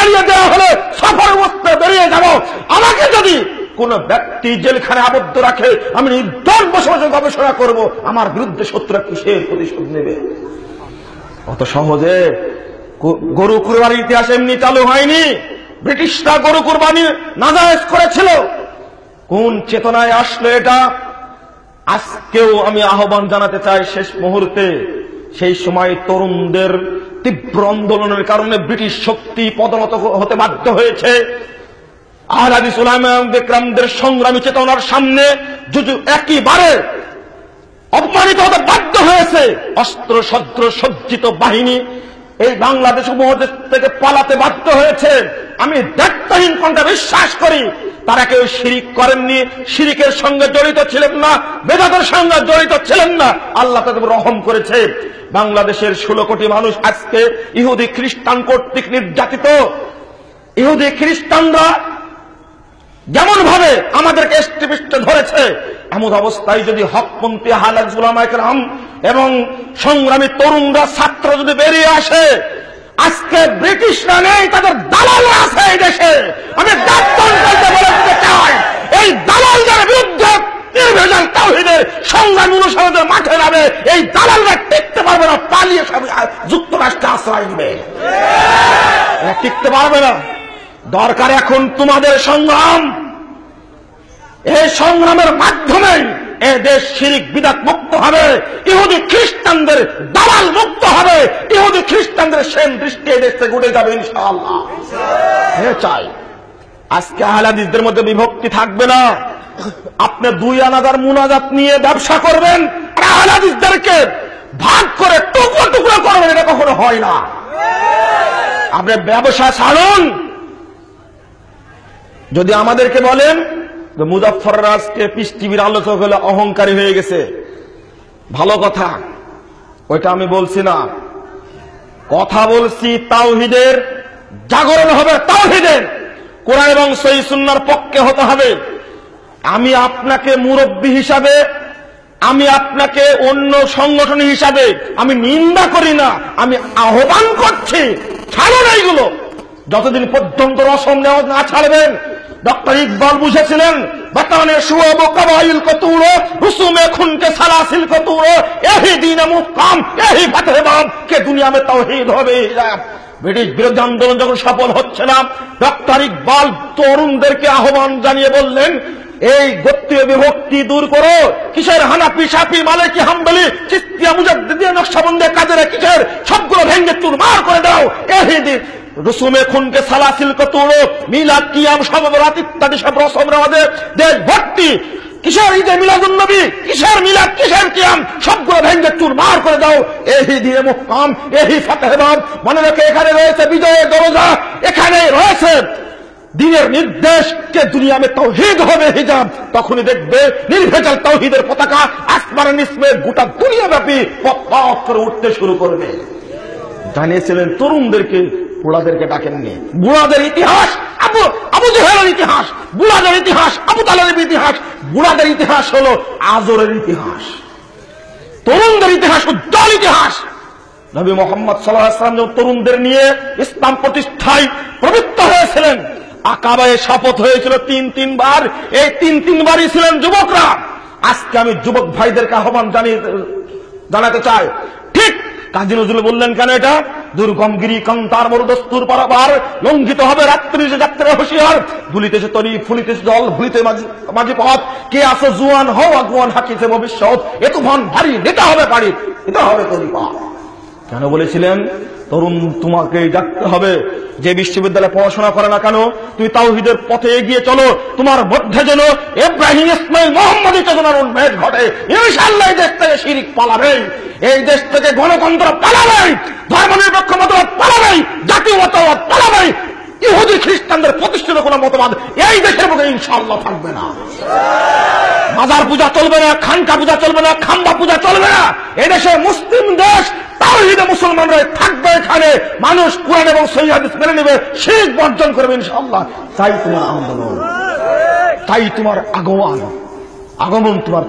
তাড়িয়ে দেওয়া হলে সফর করতে বেরিয়ে যাব। আমাকে যদি কোন ব্যক্তি জেলখানে আবদ্ধ রাখে, আমি নির্দল বসে বসে গবেষণা করব আমার বিরুদ্ধে শত্রুরা কিসের প্রতিশোধ নেবে। অত সহজে গরু কুরবানির ইতিহাস এমনি চালু হয়নি। ব্রিটিশরা গরু কুরবানি নাজায়েজ করেছিল। কোন চেতনায় আসলো এটা? আজকেও আমি আহ্বান জানাতে চাই শেষ মুহূর্তে, সেই সময় তরুণদের তীব্র আন্দোলনের কারণে ব্রিটিশ শক্তি পদনত হতে বাধ্য হয়েছে। আহলে হাদিস উলামা বিকরামদের সংগ্রামী চেতনার সামনে একেবারে অপমানিত হতে বাধ্য হয়েছে। অস্ত্র শস্ত্র সজ্জিত বাহিনী এই বাংলাদেশ উপমহাদেশ থেকে পালাতে বাধ্য হয়েছে। আমি দায়িত্বহীন কণ্ঠে বিশ্বাস করি তারা কেউ শিরিক করেননি, শিরিকের সঙ্গে জড়িত ছিলেন না, বেদাতের সঙ্গে জড়িত ছিলেন না। আল্লাহ তাদের রহম করেছে। বাংলাদেশের 16 কোটি মানুষ আজকে ইহুদি খ্রিস্টান কর্তৃক নির্যাতিত। ইহুদি খ্রিস্টানরা যেমন ভাবে আমাদেরকে এষ্টিপৃষ্টে ধরেছে, এমন অবস্থায় যদি হকপন্থী আহলে হাদিস উলামায়ে কেরাম এবং সংগ্রামী তরুণরা ছাত্র যদি বেরিয়ে আসে, আজকে ব্রিটিশরা নেই, তাদের দালালরা আছে এই দেশে। আমি দায়িত্বশীলতা বলে দিতে চাই, এই দালালদের বিরুদ্ধে নির্ভেজাল তাওহীদের সংগ্রামী অনুসারীদের মাঠে নামে এই দালালরা টিকতে পারবে না, পালিয়ে সব যুক্তরাষ্ট্রে আশ্রয় নেবে। টিকতে পারবে না। দরকার এখন তোমাদের সংগ্রাম। এই সংগ্রামের মাধ্যমে এ দেশ শিরিক বিদআত মুক্ত হবে, ইহুদি খ্রিস্টানদের দালাল মুক্ত হবে, ইহুদি খ্রিস্টানদের সেন দৃষ্টি এই দেশ থেকে উঠে যাবে ইনশাআল্লাহ। চাই আজকে আহলে হাদিসদের মধ্যে বিভক্তি থাকবে না। আপনি 2 আনাদার মুনাজাত নিয়ে ব্যবসা করবেন, আর আহলে হাদিসদেরকে ভাগ করে টুকরো টুকরো করবেন, এটা কখনো হয় না। আপনি ব্যবসা ছাড়ুন। যদি আমাদেরকে বলেন মুজাফফর রাজকে পিস টিভির আলোচক হলে অহংকারী হয়ে গেছে, ভালো কথা, ওইটা আমি বলছি না। কথা বলছি তাওহীদের জাগরণ হবে, তাওহীদের কোরআন এবং সহিহ সুন্নাহর পক্ষে হতে হবে। আমি আপনাকে মুরব্বী হিসাবে, আমি আপনাকে অন্য সংগঠন হিসাবে আমি নিন্দা করি না, আমি আহ্বান করছি, ছাড়ুন এইগুলো। যতদিন পর্যন্ত রসম নেওয়া না ছাড়বেন। ডক্টর ইকবাল বুঝেছিলেন বর্তমানে শুয়াব কবাইল কতুরো রুসুমে খুনকে সালাসিল কতুরো এহি দিনে মুকাম এহি ফতহবাব কে দুনিয়া মে তাওহীদ হবে। ব্রিটিশ বিরোধী আন্দোলন যখন সফল হচ্ছে না, ডক্টর ইকবাল তরুণদেরকে আহ্বান জানিয়ে বললেন, এই গোত্রীয় বিভক্তি দূর করো। কিসের হানাফি, শাফি, মালিকি, হাম্বলি, চিশতিয়া, মুজাদ্দিদিয়া, নকশবন্দি, কাদেরিয়া, কিসের সবগুলো ভেঙে চুরমার করে দাও। এহি দিন রসুমে খুনকে সালাসিল কতুরো, মিলাদ, কিয়াম, শবে বরাত ইত্যাদি সব রসম আমাদের দেশ ভর্তি। কিসের ঈদে মিলাদুন নবী, কিসের মিলাদ, কিসের কিয়াম, সবগুলো ভেঙে চুরমার করে দাও। এহি দিয়ে মুকাম এহি ফতহবাব। মনে রেখে এখানে রয়েছে বিজয়ের দরজা, এখানে রয়েছে দ্বীনের নির্দেশ কে দুনিয়া মে তাওহীদ হবে হিজাব। তখনই দেখবে নির্ভেজাল তাওহীদের পতাকা আসমানের নিচে গোটা দুনিয়াব্যাপী পপ পপ করে উঠতে শুরু করবে। জানিয়েছিলেন তরুণদেরকে, বুড়াদেরকে ডাকেননি। বুড়াদের ইতিহাস আবু জেহেলের ইতিহাস, বুড়াদের ইতিহাস আবু তালেবের ইতিহাস, বুড়াদের ইতিহাস হলো আজরের ইতিহাস, তরুণদের ইতিহাস উজ্জ্বল ইতিহাস। নবী মুহাম্মদ সাল্লাল্লাহু আলাইহি ওয়াসাল্লাম যখন তরুণদের নিয়ে ইসলাম প্রতিষ্ঠায় প্রবৃত্ত হয়েছিলেন, আকাবায়ে শপথ হয়েছিল 3 বার। এই 3 বারই ছিলেন যুবকরা। আজকে আমি যুবক ভাইদেরকে আহ্বান জানাতে চাই। ঠিক কাজী নজরুল বললেন কেন এটা? দুর্গম গিরি কান্তার মরুদস্তুর পারাবার লঙ্ঘিত হবে রাত্রি যাত্রা হুঁশিয়ার, দুলিতেছে তরি ফুলিতেছে জল ভুলিতে মাঝি পথ, কে আসো জুয়ান হও আগুয়ান হাকিছে ভবিষ্যৎ, এ তুফান ভারী নেতা হবে পারি, এটা হবে তরি পথ। কেন বলেছিলেন? তরুণ তোমাকে ডাকতে হবে। যে বিশ্ববিদ্যালয়ে পড়াশোনা করে না কেন, তুমি তাওহীদের পথে এগিয়ে চলো। তোমার মধ্যে যেন ইব্রাহিম, ইসমাইল, মুহাম্মদী চেতনার উন্মেষ ঘটে। ইনশাআল্লাহ এই দেশ থেকে শিরিক পালাবে, এই দেশ থেকে গণতন্ত্র পালাবে, ধর্মনিরপেক্ষ মতবাদ পালাবে, জাতীয়তাবাদ পালাবে, ইহুদি খ্রিস্টানদের প্রতিষ্ঠিত কোন মতবাদ এই দেশের মধ্যে ইনশাআল্লাহ থাকবে না। মাজার পূজা চলবে না, খানকা পূজা চলবে না, খাম্বা পূজা চলবে না। এদেশে মুসলিম দেশ, তাওহীদে মুসলমানরা থাকবে। এখানে মানুষ কোরআন এবং সহিহ হাদিস মেনে নেবে, শিরক বর্জন করবে ইনশাআল্লাহ। তাই তোমার আন্দোলন, তাই তোমার আগমন তোমার